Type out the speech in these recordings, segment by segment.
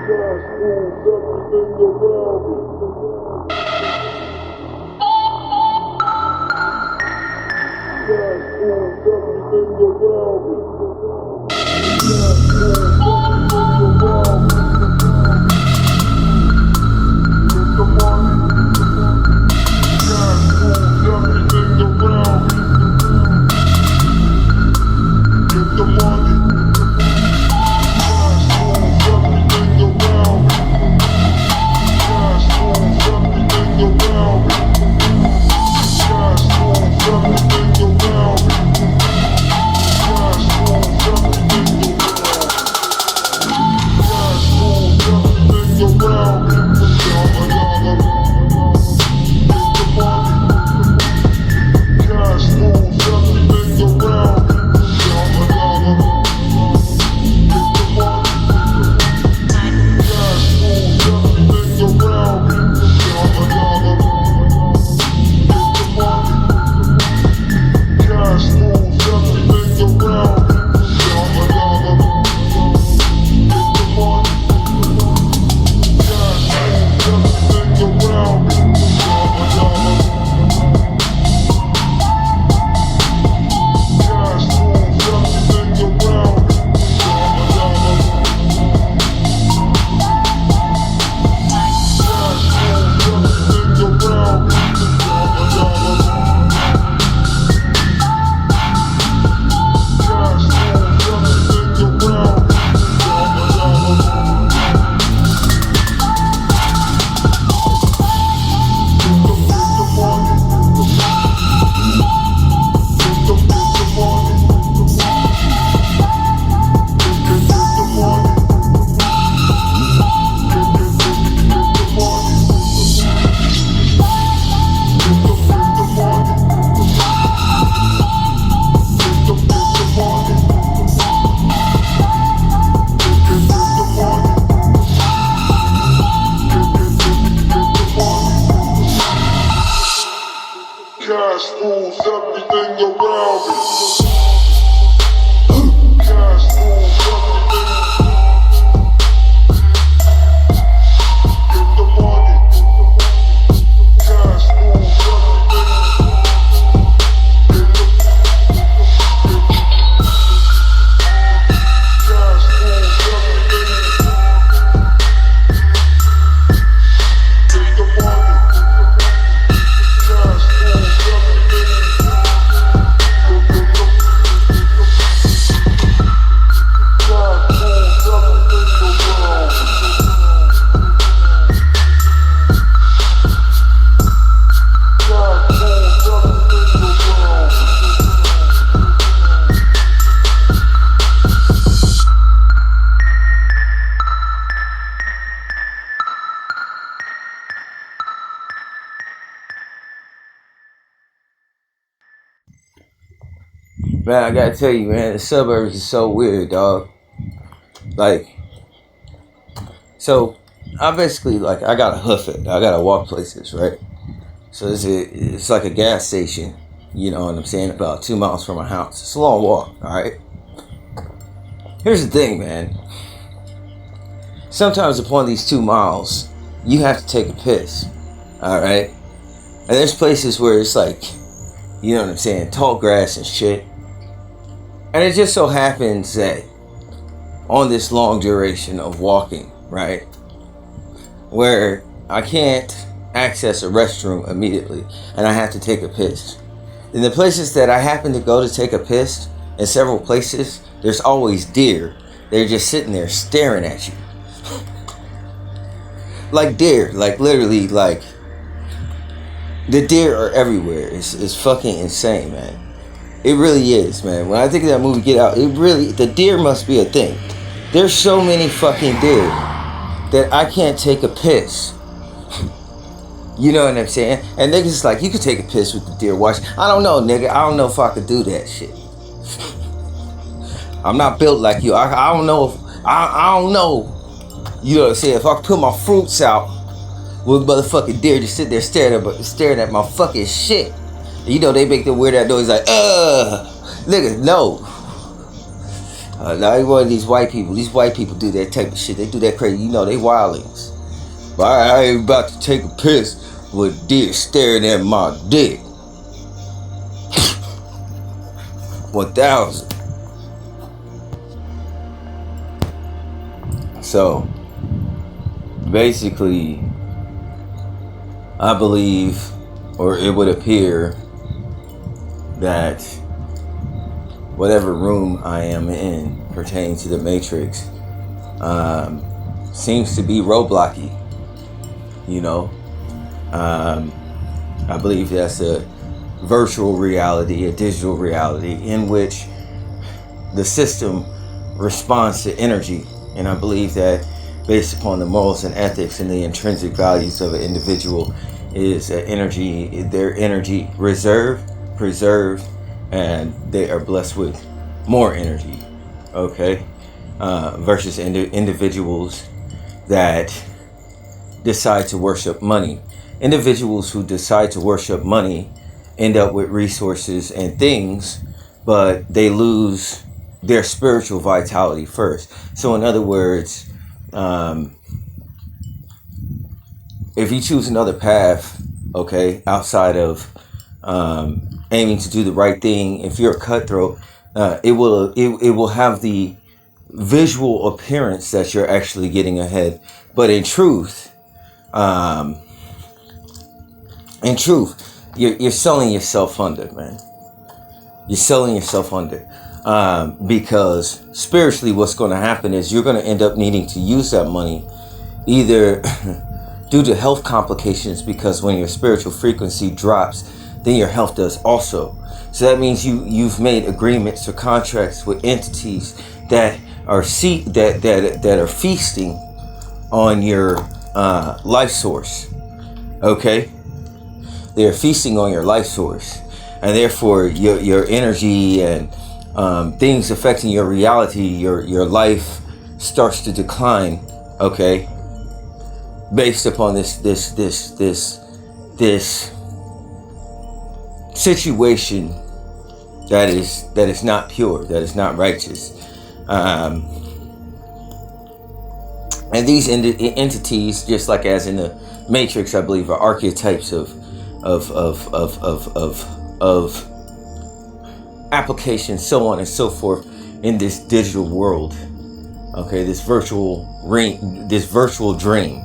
Cash rules everything around me. Man, I gotta tell you, man, the suburbs is so weird, dog. Like, so I basically I gotta hoof it. I gotta walk places, right? So it's like a gas station, you know what I'm saying? About 2 miles from my house. It's a long walk, all right. Here's the thing, man. Sometimes upon these 2 miles, you have to take a piss, all right. And there's places where it's like, you know what I'm saying, tall grass and shit. And it just so happens that on this long duration of walking, right, where I can't access a restroom immediately and I have to take a piss. In the places that I happen to go to take a piss, in several places, there's always deer. They're just sitting there staring at you. Like deer, like literally, like the deer are everywhere. It's fucking insane, man. It really is, man. When I think of that movie, Get Out, the deer must be a thing. There's so many fucking deer that I can't take a piss. You know what I'm saying? And niggas like, you could take a piss with the deer watch. I don't know, nigga. I don't know if I could do that shit. I'm not built like you. I don't know if, I don't know. You know what I'm saying? If I put my fruits out with motherfucking deer just sit there staring at my fucking shit. You know they make them wear that noise like, nigga, no. Like one of these white people. These white people do that type of shit. They do that crazy. You know, they wildlings. But I ain't about to take a piss with dick staring at my dick. 1,000. So, basically, I believe, or it would appear, that whatever room I am in pertaining to the Matrix seems to be roadblocky. You know, I believe that's a virtual reality, a digital reality in which the system responds to energy. And I believe that based upon the morals and ethics and the intrinsic values of an individual is energy, their energy reserved, preserved, and they are blessed with more energy, okay? Versus individuals that decide to worship money. Individuals who decide to worship money end up with resources and things, but they lose their spiritual vitality first. So in other words, if you choose another path, okay, outside of aiming to do the right thing, if you're a cutthroat, it will have the visual appearance that you're actually getting ahead, but in truth, you're selling yourself under, man. You're selling yourself under. Because spiritually what's going to happen is you're going to end up needing to use that money either due to health complications, because when your spiritual frequency drops, then your health does also. So that means you've made agreements or contracts with entities that are that are feasting on your life source. Okay? They're feasting on your life source, and therefore your energy and things affecting your reality, your life starts to decline. Okay, based upon this situation that is not pure, that is not righteous, and these entities, just like as in the Matrix, I believe, are archetypes of applications, so on and so forth, in this digital world. Okay, this virtual dream.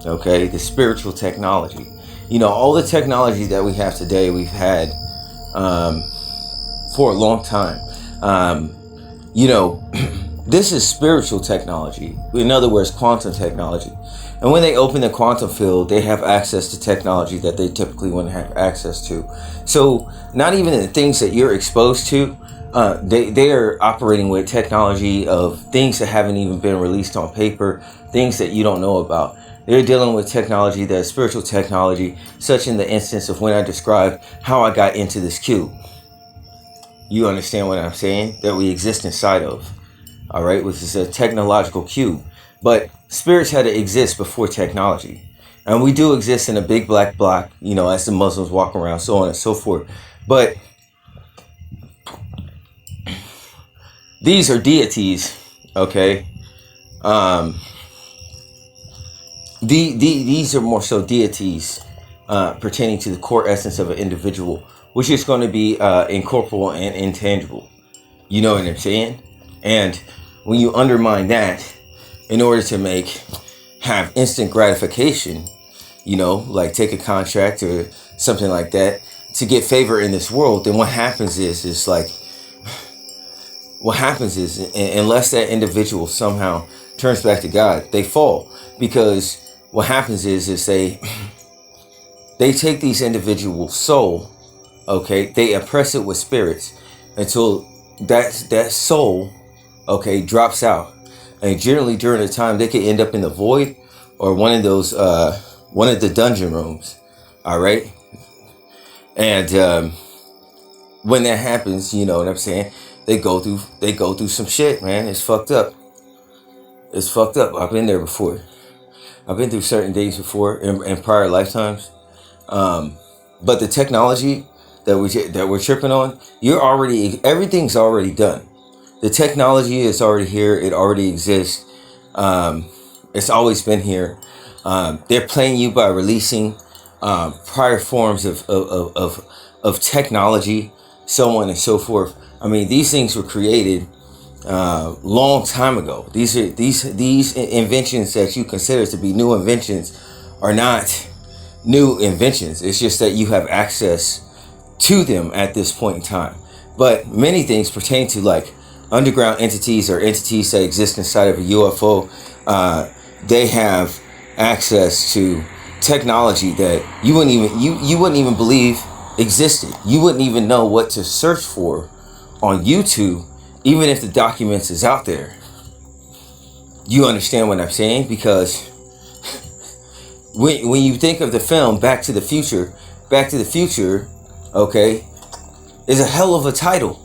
Okay, the spiritual technology. You know, all the technology that we have today, we've had for a long time. You know, this is spiritual technology. In other words, quantum technology. And when they open the quantum field, they have access to technology that they typically wouldn't have access to. So not even the things that you're exposed to, they are operating with technology of things that haven't even been released on paper, things that you don't know about. They're dealing with technology that is spiritual technology, such in the instance of when I described how I got into this cube. You understand what I'm saying? That we exist inside of. All right, which is a technological cube. But spirits had to exist before technology. And we do exist in a big black block, you know, as the Muslims walk around, so on and so forth. But these are deities, okay? These are more so deities pertaining to the core essence of an individual, which is going to be incorporeal and intangible. You know what I'm saying? And when you undermine that in order to have instant gratification, you know, like take a contract or something like that to get favor in this world, then what happens is unless that individual somehow turns back to God, they fall. Because what happens is they take these individuals' soul, okay, they oppress it with spirits until that soul, okay, drops out. And generally during the time, they could end up in the void or one of those one of the dungeon rooms. All right. And when that happens, you know what I'm saying, they go through some shit, man. It's fucked up. It's fucked up. I've been there before. I've been through certain days before in prior lifetimes. But the technology that we're tripping on, everything's already done. The technology is already here. It already exists. It's always been here. They're playing you by releasing prior forms of technology, so on and so forth. I mean, these things were created long time ago. These inventions that you consider to be new inventions are not new inventions. It's just that you have access to them at this point in time. But many things pertain to like underground entities or entities that exist inside of a UFO. They have access to technology that you wouldn't even believe existed. You wouldn't even know what to search for on YouTube, even if the documents is out there. You understand what I'm saying? Because when you think of the film Back to the Future, okay, is a hell of a title.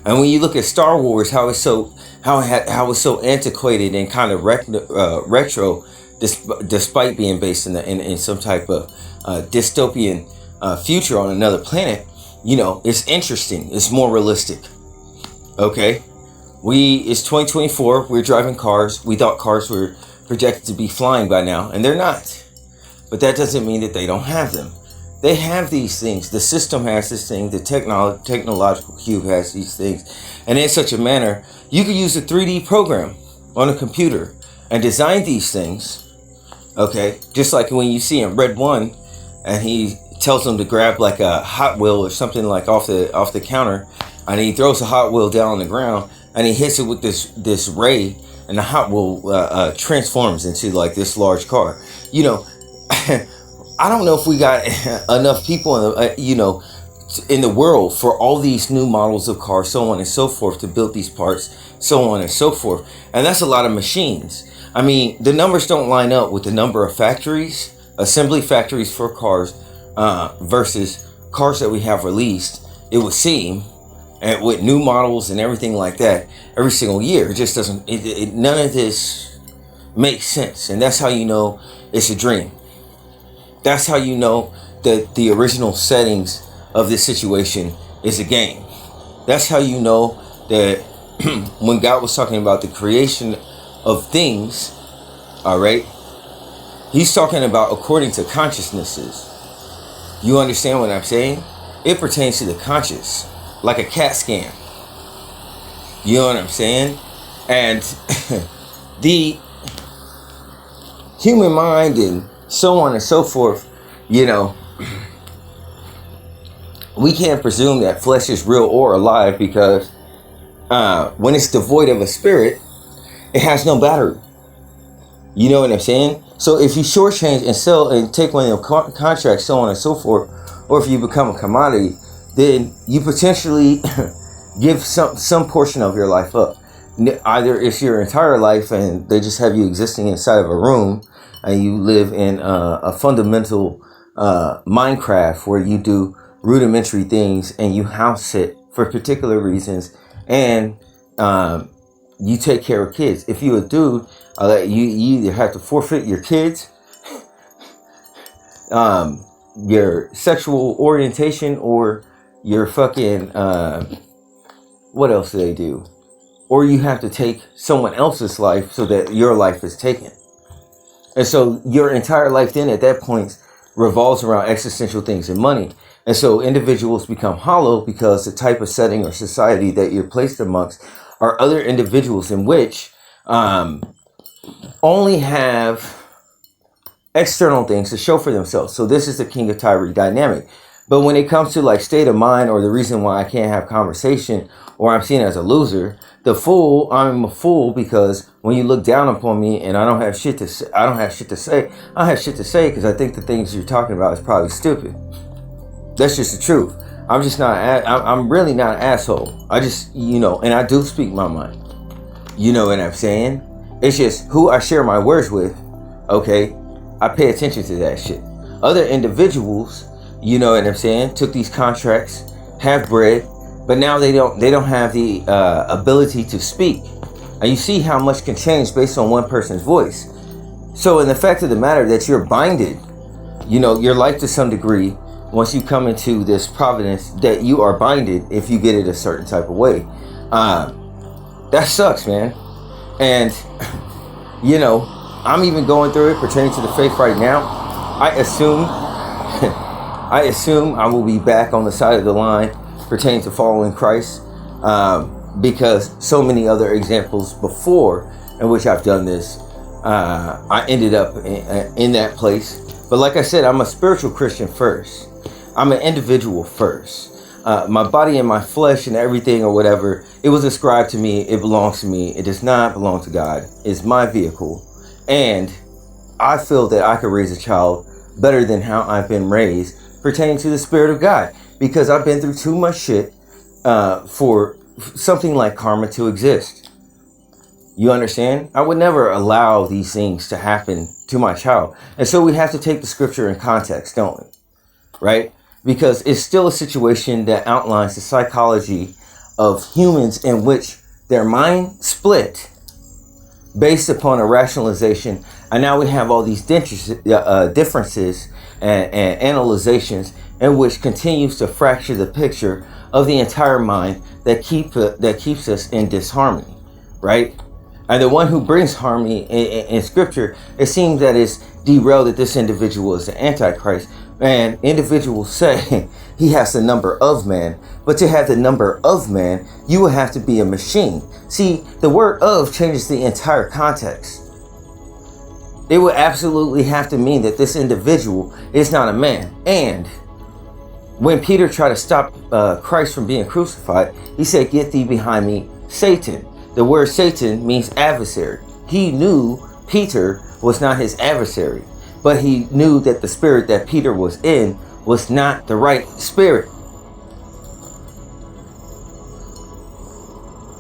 And when you look at Star Wars, how it's so antiquated and kind of retro, despite being based in some type of dystopian future on another planet, you know, it's interesting. It's more realistic. Okay, it's 2024. We're driving cars. We thought cars were projected to be flying by now, and they're not. But that doesn't mean that they don't have them. They have these things. The system has this thing. The technological cube has these things. And in such a manner, you can use a 3D program on a computer and design these things. Okay, just like when you see in Red 1, and he tells them to grab like a Hot Wheel or something like off the counter, and he throws a Hot Wheel down on the ground, and he hits it with this ray, and the Hot Wheel transforms into like this large car. You know, I don't know if we got enough people in the world for all these new models of cars, so on and so forth, to build these parts, so on and so forth. And that's a lot of machines. I mean, the numbers don't line up with the number of factories, assembly factories for cars, versus cars that we have released. It would seem, and with new models and everything like that, every single year, it just doesn't. None of this makes sense, and that's how you know it's a dream. That's how you know that the original settings of this situation is a game. That's how you know that when God was talking about the creation of things, all right, he's talking about according to consciousnesses. You understand what I'm saying? It pertains to the conscious, like a CAT scan. You know what I'm saying? And the human mind and so on and so forth, you know, we can't presume that flesh is real or alive, because when it's devoid of a spirit, it has no battery. You know what I'm saying? So if you shortchange and sell and take one of your contracts, so on and so forth, or if you become a commodity, then you potentially give some portion of your life up. Either it's your entire life and they just have you existing inside of a room, and you live in a fundamental Minecraft where you do rudimentary things and you house it for particular reasons, and you take care of kids. If you're a dude, you either have to forfeit your kids, your sexual orientation, or your fucking what else do they do? Or you have to take someone else's life so that your life is taken. And so your entire life then at that point revolves around existential things and money. And so individuals become hollow because the type of setting or society that you're placed amongst are other individuals in which only have external things to show for themselves. So this is the King of Tyre dynamic. But when it comes to like state of mind, or the reason why I can't have conversation, or I'm seen as a loser, I'm a fool because when you look down upon me and I don't have shit to say, I have shit to say because I think the things you're talking about is probably stupid. That's just the truth. I'm really not an asshole. I just, and I do speak my mind. You know what I'm saying? It's just who I share my words with. Okay, I pay attention to that shit. Other individuals, you know what I'm saying, took these contracts, have bread, but now they don't have the ability to speak. And you see how much can change based on one person's voice. So in the fact of the matter that you're binded, your life to some degree, once you come into this providence, that you are binded if you get it a certain type of way. That sucks, man. And, you know, I'm even going through it pertaining to the faith right now. I assume I will be back on the side of the line pertaining to following Christ, because so many other examples before in which I've done this, I ended up in that place. But like I said, I'm a spiritual Christian first. I'm an individual first. My body and my flesh and everything or whatever, it was ascribed to me. It belongs to me. It does not belong to God. It's my vehicle. And I feel that I could raise a child better than how I've been raised pertaining to the Spirit of God, because I've been through too much shit for something like karma to exist. You understand? I would never allow these things to happen to my child. And so we have to take the scripture in context, don't we? Right? Because it's still a situation that outlines the psychology of humans in which their mind split based upon a rationalization. And now we have all these differences and analyzations in which continues to fracture the picture of the entire mind that keeps us in disharmony, right? And the one who brings harmony in scripture, it seems that it's derailed that this individual is the Antichrist. And individuals say he has the number of man, but to have the number of man, you will have to be a machine. See, the word of changes the entire context. It would absolutely have to mean that this individual is not a man. And when Peter tried to stop Christ from being crucified, he said, "Get thee behind me, Satan." The word Satan means adversary. He knew Peter was not his adversary, but he knew that the spirit that Peter was in was not the right spirit.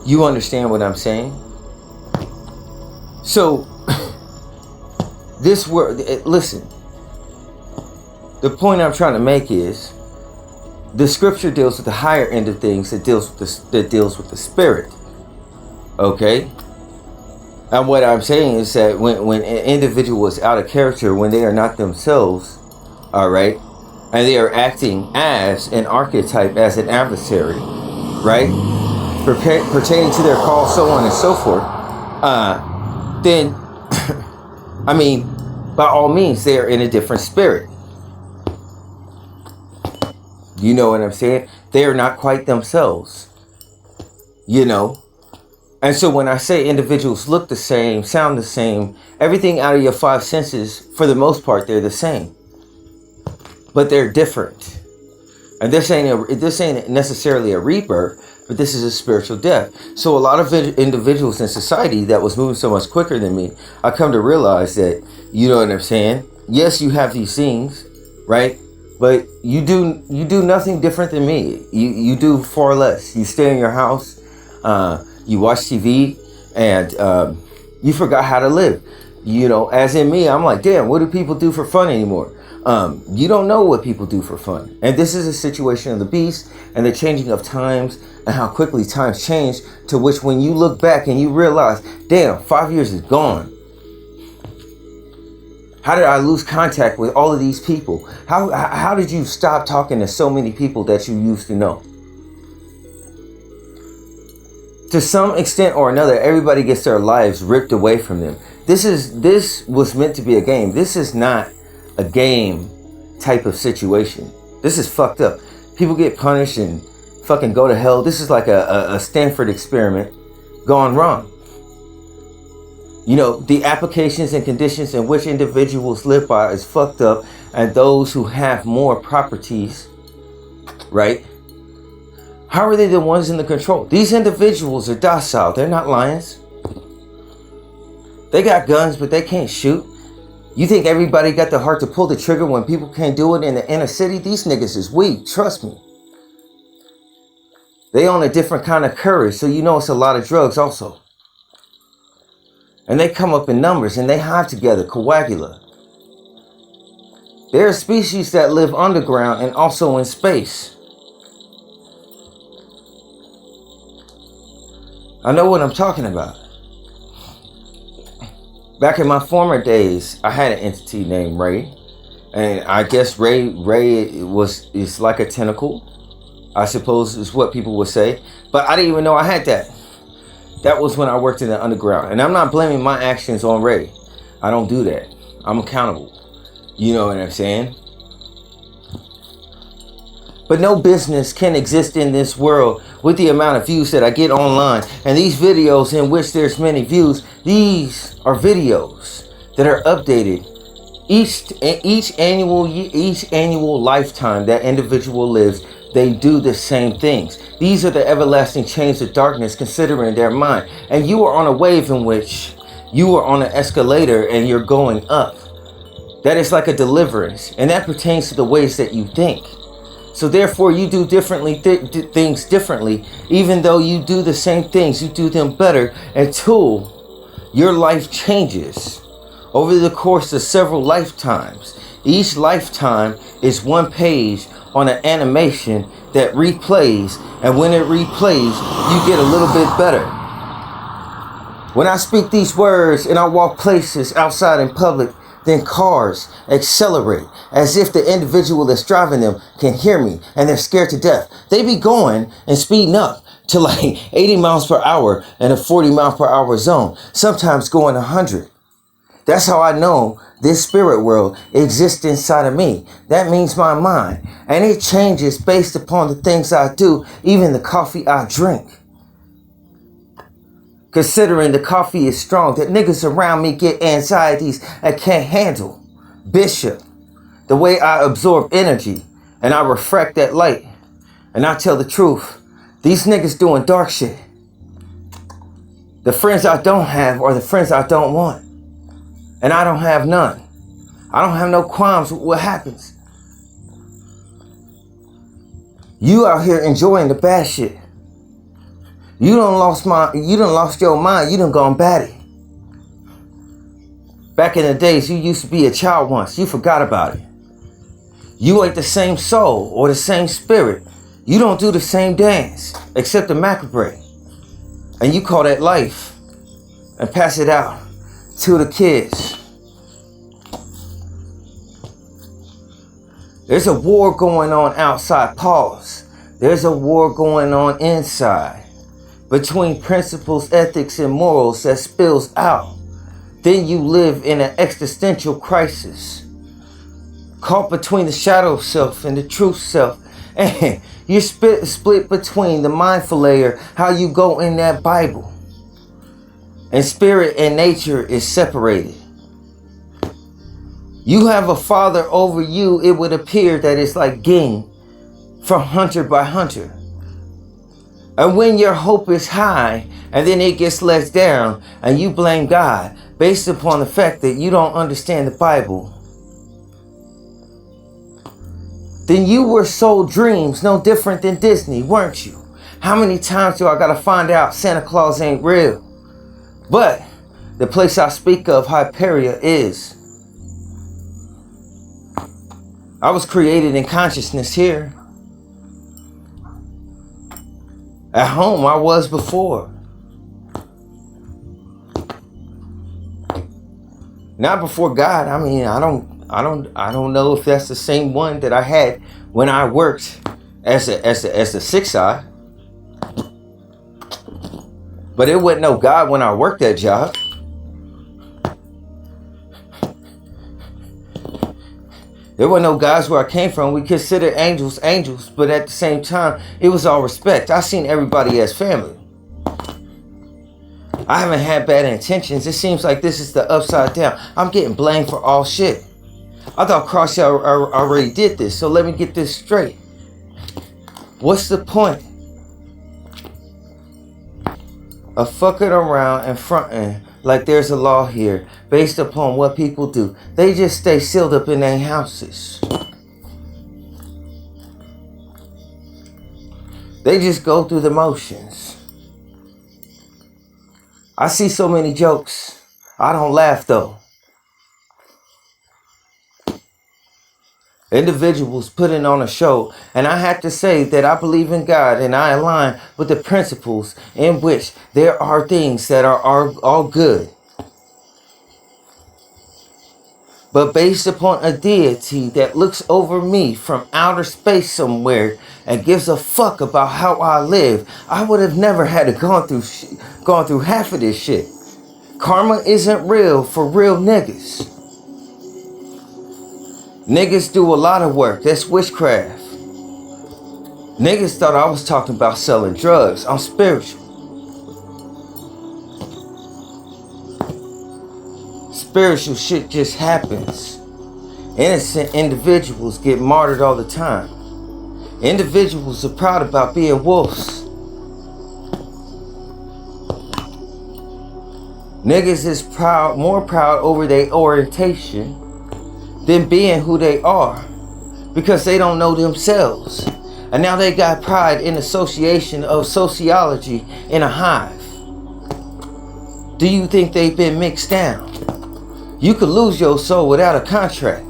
You understand what I'm saying? So, this word, listen, the point I'm trying to make is the scripture deals with the higher end of things, that deals with the spirit. Okay? And what I'm saying is that when an individual is out of character, when they are not themselves, all right, and they are acting as an archetype, as an adversary, right, pertaining to their call, so on and so forth, then, I mean, by all means, they are in a different spirit. You know what I'm saying? They are not quite themselves, you know. And so when I say individuals look the same, sound the same, everything out of your five senses, for the most part, they're the same. But they're different. And this ain't necessarily a rebirth, but this is a spiritual death. So a lot of individuals in society that was moving so much quicker than me, I come to realize that, you know what I'm saying? Yes, you have these things, right? But you do nothing different than me. You do far less. You stay in your house, you watch TV, and you forgot how to live. You know, as in me, I'm like, damn, what do people do for fun anymore? You don't know what people do for fun. And this is a situation of the beast and the changing of times and how quickly times change, to which when you look back and you realize, damn, 5 years is gone. How did I lose contact with all of these people? How did you stop talking to so many people that you used to know? To some extent or another, everybody gets their lives ripped away from them. This was meant to be a game. This is not a game type of situation. This is fucked up. People get punished and fucking go to hell. This is like a Stanford experiment gone wrong. You know, the applications and conditions in which individuals live by is fucked up, and those who have more properties, right? How are they the ones in the control? These individuals are docile. They're not lions. They got guns, but they can't shoot. You think everybody got the heart to pull the trigger when people can't do it in the inner city? These niggas is weak. Trust me. They own a different kind of courage, so you know it's a lot of drugs also. And they come up in numbers and they hive together, coagula. There are species that live underground and also in space. I know what I'm talking about. Back in my former days, I had an entity named Ray. And I guess Ray is like a tentacle, I suppose is what people would say. But I didn't even know I had that. That was when I worked in the underground. And I'm not blaming my actions on Ray. I don't do that. I'm accountable. You know what I'm saying? But no business can exist in this world with the amount of views that I get online. And these videos in which there's many views, these are videos that are updated each annual lifetime that individual lives. They do the same things. These are the everlasting chains of darkness considering their mind. And you are on a wave in which you are on an escalator and you're going up. That is like a deliverance. And that pertains to the ways that you think. So therefore you do things differently. Even though you do the same things, you do them better until your life changes over the course of several lifetimes. Each lifetime is one page on an animation that replays. And when it replays, you get a little bit better. When I speak these words and I walk places outside in public, then cars accelerate as if the individual that's driving them can hear me and they're scared to death. They be going and speeding up to like 80 miles per hour in a 40 mile per hour zone, sometimes going 100. That's how I know this spirit world exists inside of me. That means my mind. And it changes based upon the things I do, even the coffee I drink. Considering the coffee is strong, that niggas around me get anxieties I can't handle. Bishop, the way I absorb energy and I refract that light. And I tell the truth, these niggas doing dark shit. The friends I don't have are the friends I don't want. And I don't have none. I don't have no qualms with what happens. You out here enjoying the bad shit. You done lost your mind. You done gone batty. Back in the days, you used to be a child once. You forgot about it. You ain't the same soul or the same spirit. You don't do the same dance, except the macabre. And you call that life and pass it out to the kids. There's a war going on outside. Pause. There's a war going on inside. Between principles, ethics, and morals that spills out. Then you live in an existential crisis. Caught between the shadow self and the truth self. And you're split between the mindful layer, how you go in that Bible. And spirit and nature is separated. You have a father over you, it would appear that it's like Ging from Hunter by Hunter. And when your hope is high and then it gets let down and you blame God based upon the fact that you don't understand the Bible, then you were sold dreams no different than Disney, weren't you? How many times do I gotta find out Santa Claus ain't real? But the place I speak of, Hyperia, is. I was created in consciousness here. At home, I was before. Not before God. I mean, I don't know if that's the same one that I had when I worked as a sixth eye. But it wasn't no God when I worked that job. There were no gods where I came from. We considered angels angels, but at the same time, it was all respect. I seen everybody as family. I haven't had bad intentions. It seems like this is the upside down. I'm getting blamed for all shit. I thought Crossy already did this, so let me get this straight. What's the point of fucking around and fronting like there's a law here based upon what people do? They just stay sealed up in their houses. They just go through the motions. I see so many jokes. I don't laugh though. Individuals putting on a show, and I have to say that I believe in God and I align with the principles in which there are things that are all good. but based upon a deity that looks over me from outer space somewhere and gives a fuck about how I live, I would have never had to gone through half of this shit. Karma isn't real for real niggas. Niggas do a lot of work. That's witchcraft. Niggas thought I was talking about selling drugs. I'm spiritual. Spiritual shit just happens. Innocent individuals get martyred all the time. Individuals are proud about being wolves. Niggas is more proud over their orientation than being who they are, because they don't know themselves. And now they got pride in association of sociology in a hive. Do you think they've been mixed down? You could lose your soul without a contract.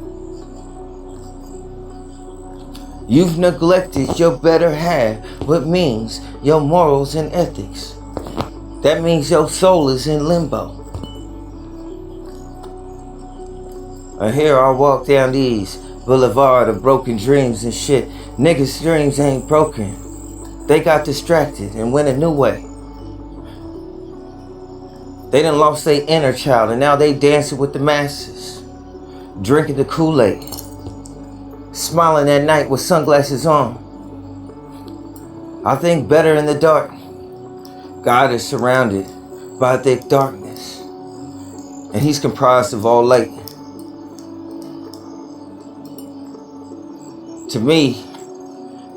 You've neglected your better half, what means your morals and ethics. That means your soul is in limbo. And here I walk down these boulevard of broken dreams and shit. Niggas' dreams ain't broken. They got distracted and went a new way. They done lost their inner child and now they dancing with the masses. Drinking the Kool-Aid. Smiling at night with sunglasses on. I think better in the dark. God is surrounded by thick darkness. And he's comprised of all light. To me,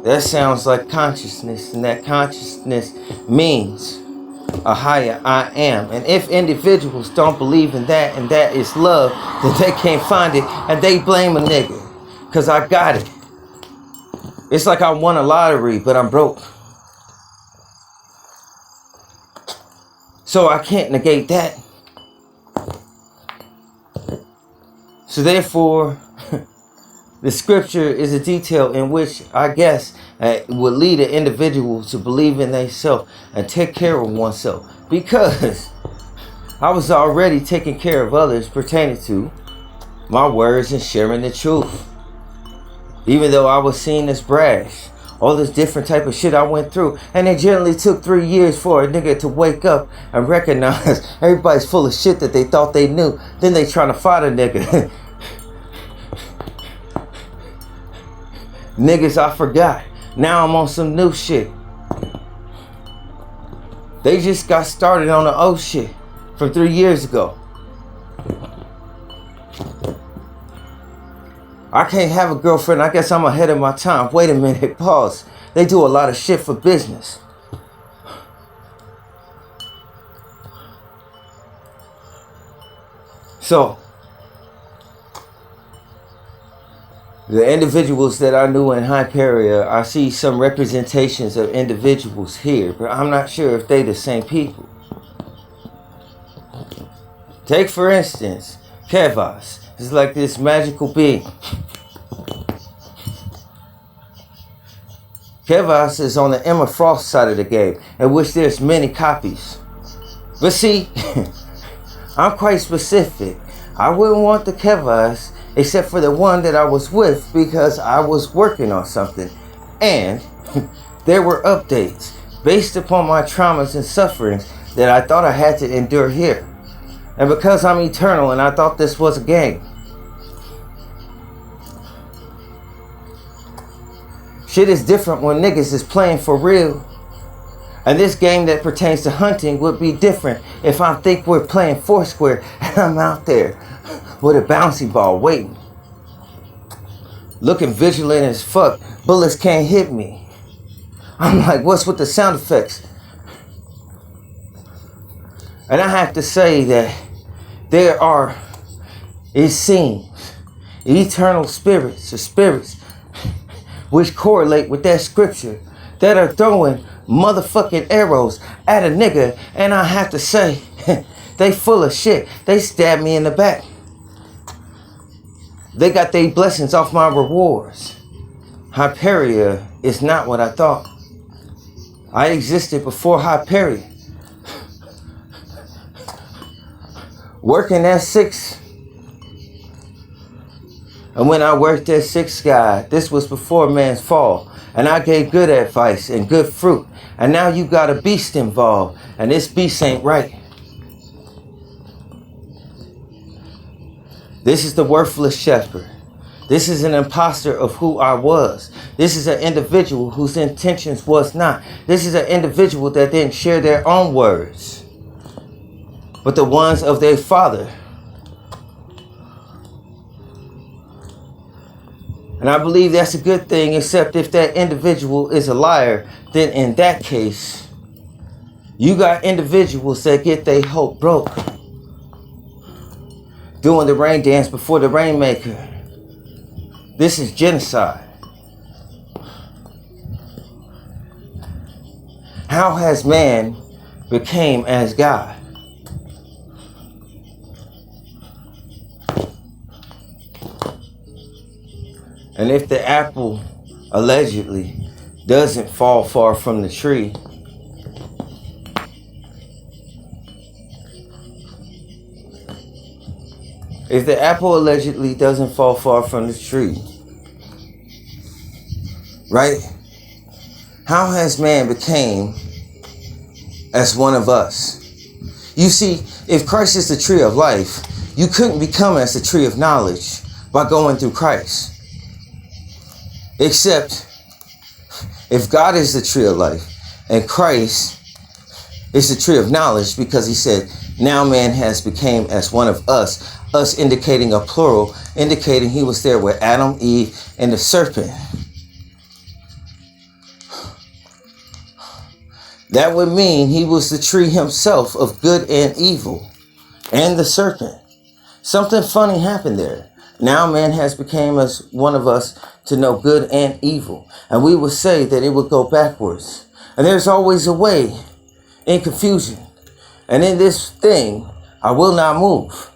that sounds like consciousness, and that consciousness means a higher I am. And if individuals don't believe in that, and that is love, then they can't find it, and they blame a nigga, because I got it. It's like I won a lottery, but I'm broke. So I can't negate that. So therefore, the scripture is a detail in which I guess would lead an individual to believe in themselves and take care of oneself. Because I was already taking care of others pertaining to my words and sharing the truth. Even though I was seen as brash. All this different type of shit I went through. And it generally took 3 years for a nigga to wake up and recognize everybody's full of shit that they thought they knew. Then they trying to fight a nigga. Niggas I forgot. Now I'm on some new shit. They just got started on the old shit from 3 years ago. I can't have a girlfriend. I guess I'm ahead of my time. Wait a minute. Pause. They do a lot of shit for business. So, the individuals that I knew in Hyperia, I see some representations of individuals here, but I'm not sure if they the same people. Take for instance, Kevas. It's like this magical being. Kevas is on the Emma Frost side of the game, in which there's many copies. But see, I'm quite specific. I wouldn't want the Kevas except for the one that I was with, because I was working on something. And there were updates based upon my traumas and sufferings that I thought I had to endure here. And because I'm eternal and I thought this was a game. Shit is different when niggas is playing for real. And this game that pertains to hunting would be different if I think we're playing Foursquare and I'm out there with a bouncy ball waiting. Looking vigilant as fuck. Bullets can't hit me. I'm like, what's with the sound effects? And I have to say that there are, it seems, eternal spirits or spirits which correlate with that scripture that are throwing motherfucking arrows at a nigga. And I have to say, they full of shit. They stabbed me in the back. They got their blessings off my rewards. Hyperia is not what I thought. I existed before Hyperia. Working at 6 And when I worked at Six Sky, this was before man's fall. And I gave good advice and good fruit. And now you got a beast involved. And this beast ain't right. This is the worthless shepherd. This is an imposter of who I was. This is an individual whose intentions was not. This is an individual that didn't share their own words, but the ones of their father. And I believe that's a good thing, except if that individual is a liar, then in that case, you got individuals that get their hope broke, doing the rain dance before the rainmaker. This is genocide. How has man became as God? And if the apple allegedly doesn't fall far from the tree, if the apple allegedly doesn't fall far from the tree, right? How has man became as one of us? You see, if Christ is the tree of life, you couldn't become as the tree of knowledge by going through Christ. Except if God is the tree of life and Christ is the tree of knowledge, because he said, now man has became as one of us, us indicating a plural, indicating he was there with Adam, Eve, and the serpent. That would mean he was the tree himself of good and evil and the serpent. Something funny happened there. Now man has become as one of us to know good and evil. And we would say that it would go backwards. And there's always a way in confusion. And in this thing, I will not move.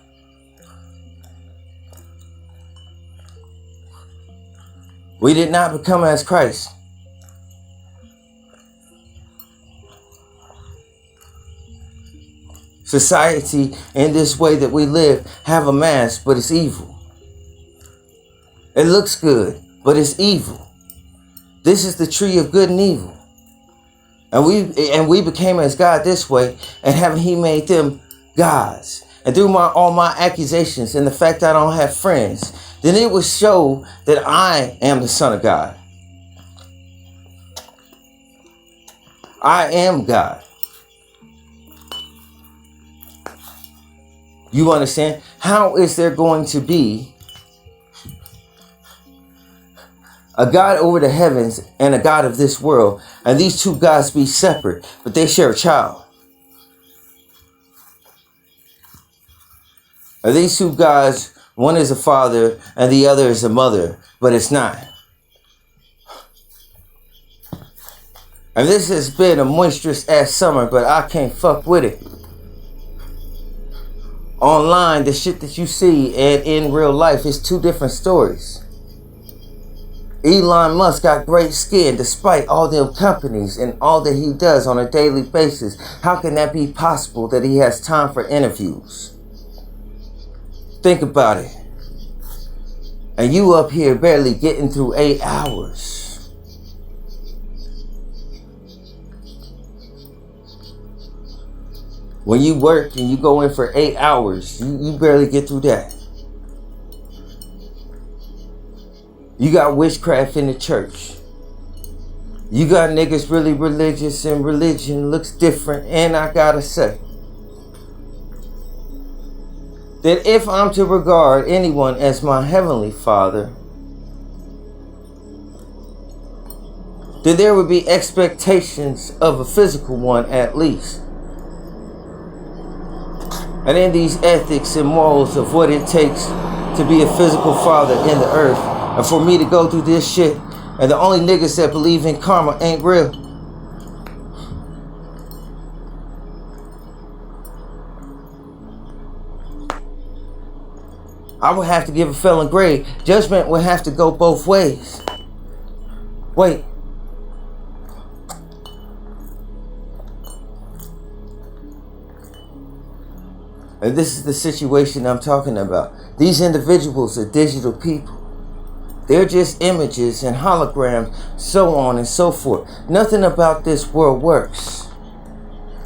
We did not become as Christ. Society in this way that we live have a mask, but it's evil. It looks good, but it's evil. This is the tree of good and evil. And we became as God this way, and haven't he made them gods? And through all my accusations and the fact that I don't have friends, then it would show that I am the Son of God. I am God. You understand? How is there going to be a God over the heavens and a God of this world, and these two gods be separate, but they share a child? Are these two gods, one is a father and the other is a mother, but it's not? And this has been a moisturous ass summer, but I can't fuck with it. Online, the shit that you see and in real life is two different stories. Elon Musk got great skin despite all them companies and all that he does on a daily basis. How can that be possible that he has time for interviews? Think about it. And you up here barely getting through 8 hours. When you work and you go in for 8 hours, you barely get through that. You got witchcraft in the church. You got niggas really religious and religion looks different. And I gotta say that if I'm to regard anyone as my heavenly Father, then there would be expectations of a physical one at least. And in these ethics and morals of what it takes to be a physical father in the earth, and for me to go through this shit, and the only niggas that believe in karma ain't real. I would have to give a felon grade. Judgment would have to go both ways. Wait. And this is the situation I'm talking about. These individuals are digital people. They're just images and holograms, so on and so forth. Nothing about this world works.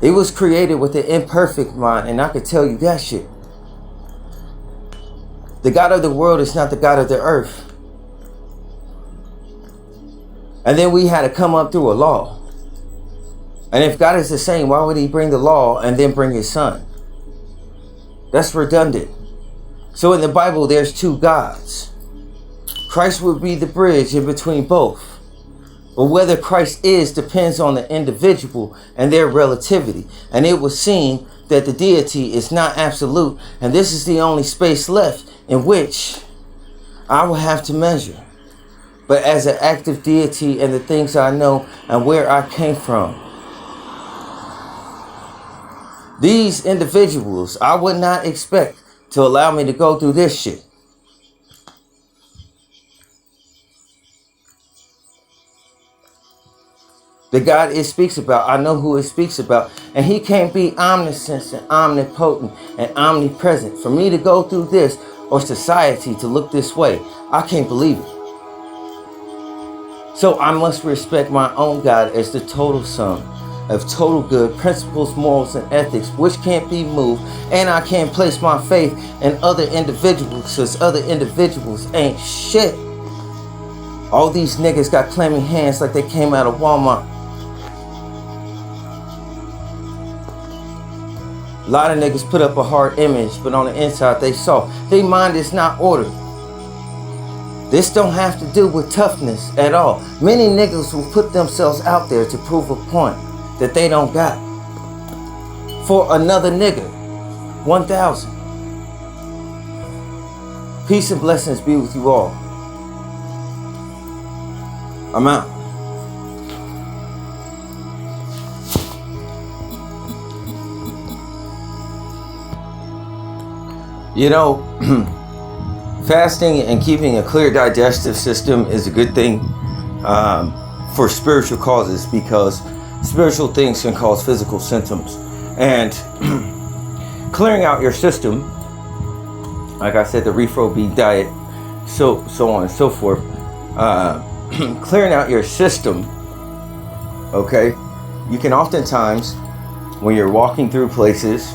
It was created with an imperfect mind, and I can tell you that shit. The God of the world is not the God of the earth. And then we had to come up through a law. And if God is the same, why would he bring the law and then bring his son? That's redundant. So in the Bible, there's two gods. Christ would be the bridge in between both. But whether Christ is depends on the individual and their relativity. And it was seen that the deity is not absolute. And this is the only space left in which I will have to measure. But as an active deity and the things I know and where I came from, these individuals, I would not expect to allow me to go through this shit. The God it speaks about, I know who it speaks about. And he can't be omniscient and omnipotent and omnipresent. For me to go through this or society to look this way, I can't believe it. So I must respect my own God as the total sum of total good, principles, morals, and ethics, which can't be moved. And I can't place my faith in other individuals, because other individuals ain't shit. All these niggas got clammy hands like they came out of Walmart. A lot of niggas put up a hard image, but on the inside they soft. Their mind is not ordered. This don't have to do with toughness at all. Many niggas will put themselves out there to prove a point that they don't got. For another nigga. 1,000. Peace and blessings be with you all. I'm out. You know, fasting and keeping a clear digestive system is a good thing for spiritual causes, because spiritual things can cause physical symptoms. And clearing out your system, like I said, the refro-B diet, so on and so forth, clearing out your system, okay, you can oftentimes, when you're walking through places,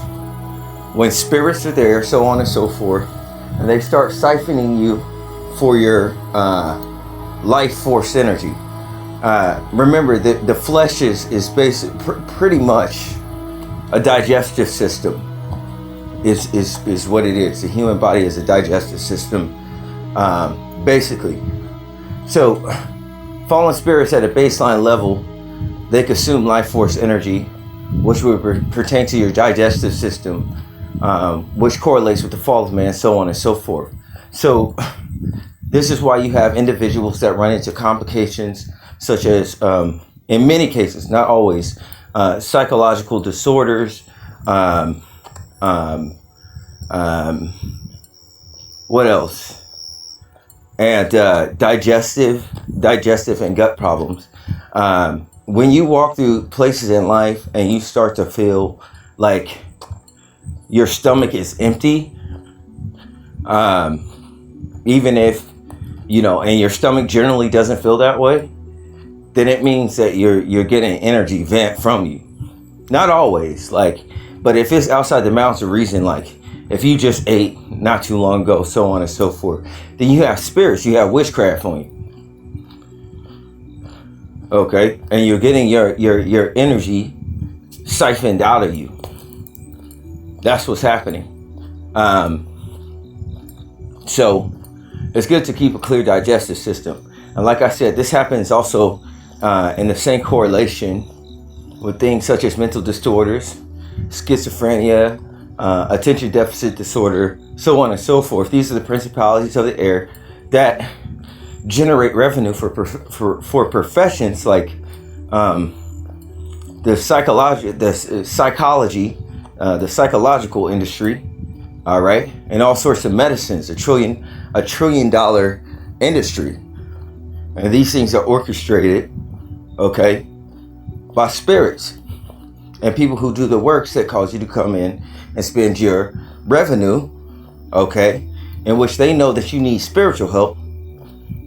when spirits are there, so on and so forth, and they start siphoning you for your life force energy. Remember that the flesh is pretty much a digestive system. Is what it is. The human body is a digestive system, basically. So, fallen spirits at a baseline level, they consume life force energy, which would pertain to your digestive system. Which correlates with the fall of man, so on and so forth. So this is why you have individuals that run into complications such as, in many cases, not always, psychological disorders, what else? And digestive and gut problems. When you walk through places in life and you start to feel like your stomach is empty, even if, you know, and your stomach generally doesn't feel that way, then it means that you're getting energy vent from you. Not always, but if it's outside the bounds of reason, like if you just ate not too long ago, so on and so forth, then you have spirits, you have witchcraft on you. Okay, and you're getting your energy siphoned out of you. That's what's happening. So it's good to keep a clear digestive system. And like I said, this happens also in the same correlation with things such as mental disorders, schizophrenia, attention deficit disorder, so on and so forth. These are the principalities of the air that generate revenue for professions like the psychological industry, all right, and all sorts of medicines, a trillion dollar industry. And these things are orchestrated, okay, by spirits and people who do the works that cause you to come in and spend your revenue, okay, in which they know that you need spiritual help,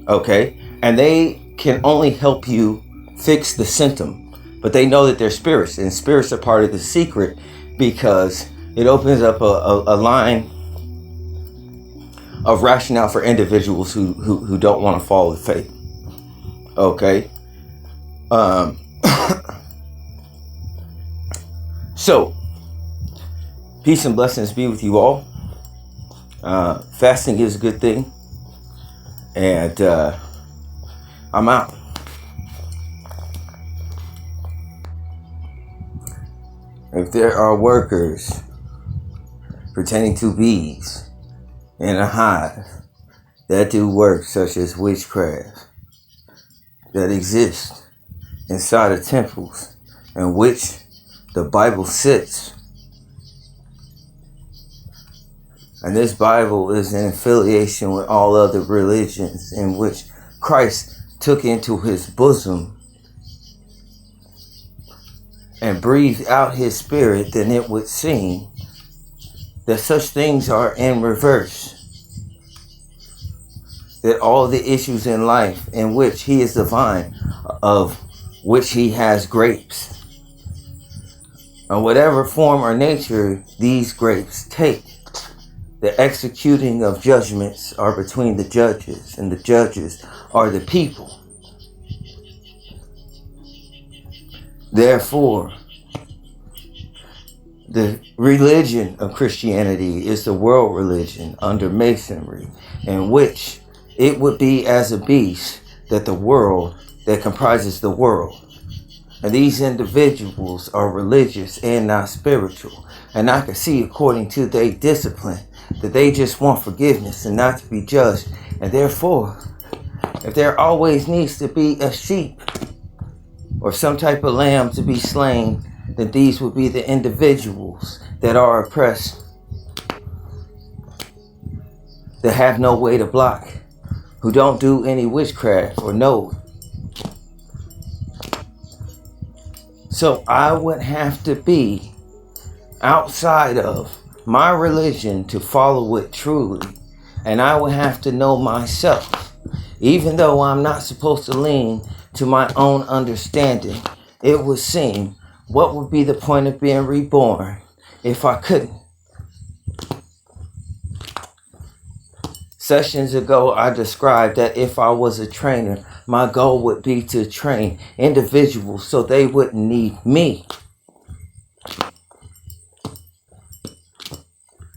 Okay? And they can only help you fix the symptom. But they know that they're spirits. And spirits are part of the secret because it opens up a line of rationale for individuals who don't want to follow the faith. Okay? So, peace and blessings be with you all. Fasting is a good thing. And I'm out. If there are workers pertaining to bees in a hive that do work such as witchcraft that exist inside of temples in which the Bible sits, and this Bible is in affiliation with all other religions in which Christ took into his bosom and breathed out his spirit, then it would seem that such things are in reverse. That all the issues in life in which he is the vine, of which he has grapes, and whatever form or nature these grapes take, the executing of judgments are between the judges, and the judges are the people. Therefore, the religion of Christianity is the world religion under Masonry, in which it would be as a beast that the world that comprises the world. And these individuals are religious and not spiritual. And I can see, according to their discipline, that they just want forgiveness and not to be judged. And therefore, if there always needs to be a sheep or some type of lamb to be slain, then these would be the individuals that are oppressed, that have no way to block, who don't do any witchcraft or know. So I would have to be outside of my religion to follow it truly. And I would have to know myself. Even though I'm not supposed to lean to my own understanding, it would seem, what would be the point of being reborn if I couldn't? Sessions ago, I described that if I was a trainer, my goal would be to train individuals so they wouldn't need me.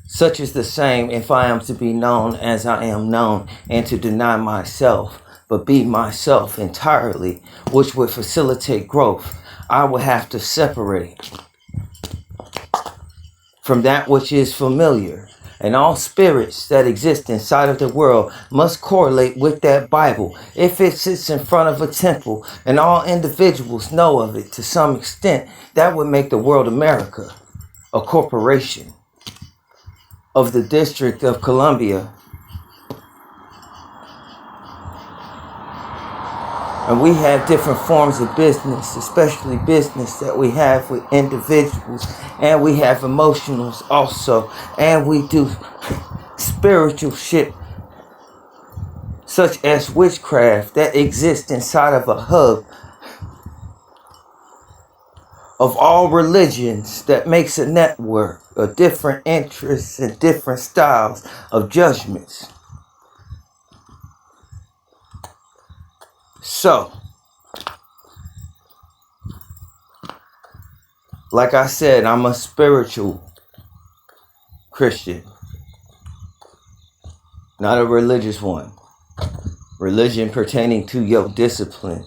Such is the same if I am to be known as I am known and to deny myself, but be myself entirely, which would facilitate growth. I would have to separate from that which is familiar. And all spirits that exist inside of the world must correlate with that Bible. If it sits in front of a temple and all individuals know of it to some extent, that would make the world America a corporation of the District of Columbia. And we have different forms of business, especially business that we have with individuals. And we have emotionals also. And we do spiritual shit, such as witchcraft, that exists inside of a hub of all religions that makes a network of different interests and different styles of judgments. So, like I said, I'm a spiritual Christian, not a religious one. Religion pertaining to your discipline.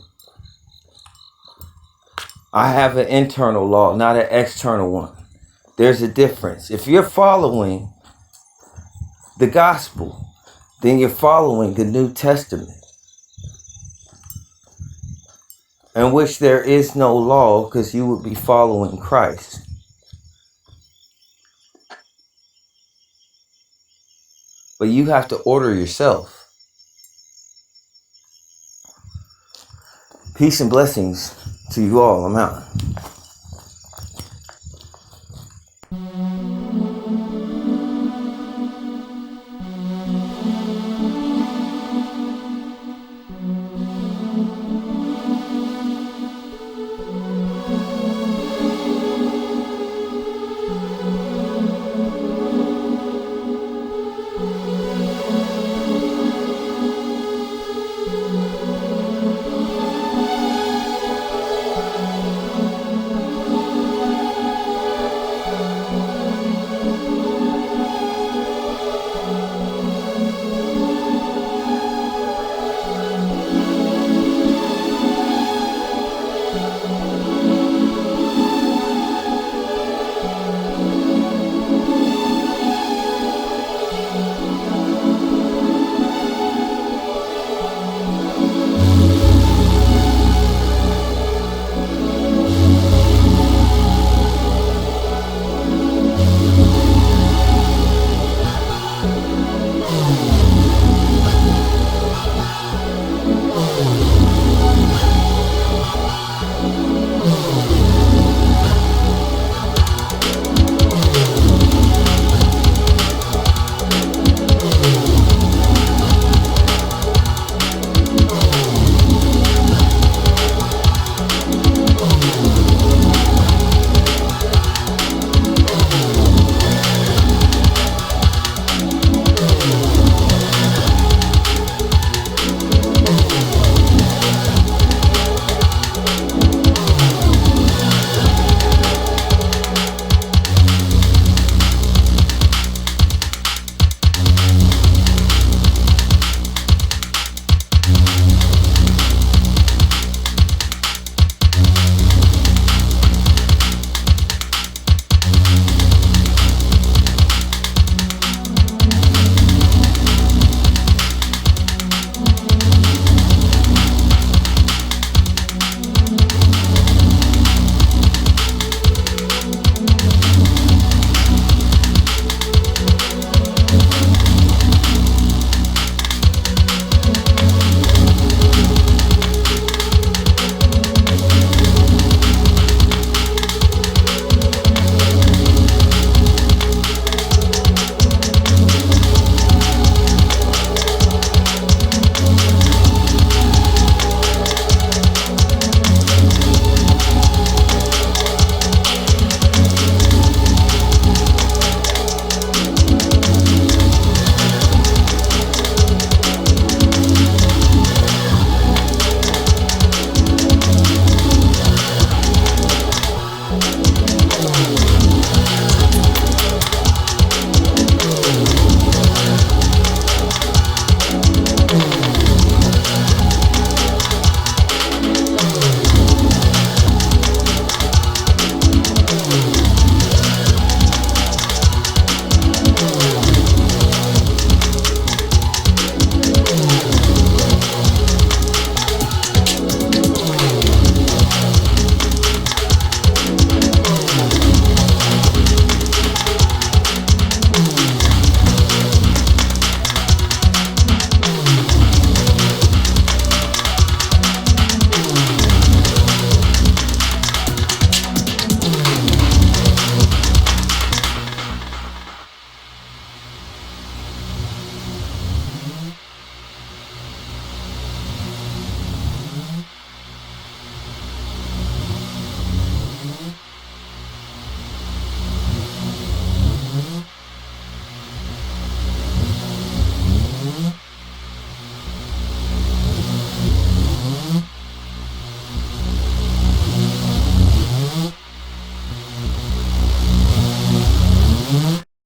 I have an internal law, not an external one. There's a difference. If you're following the gospel, then you're following the New Testament, in which there is no law, because you would be following Christ. But you have to order yourself. Peace and blessings to you all. I'm out.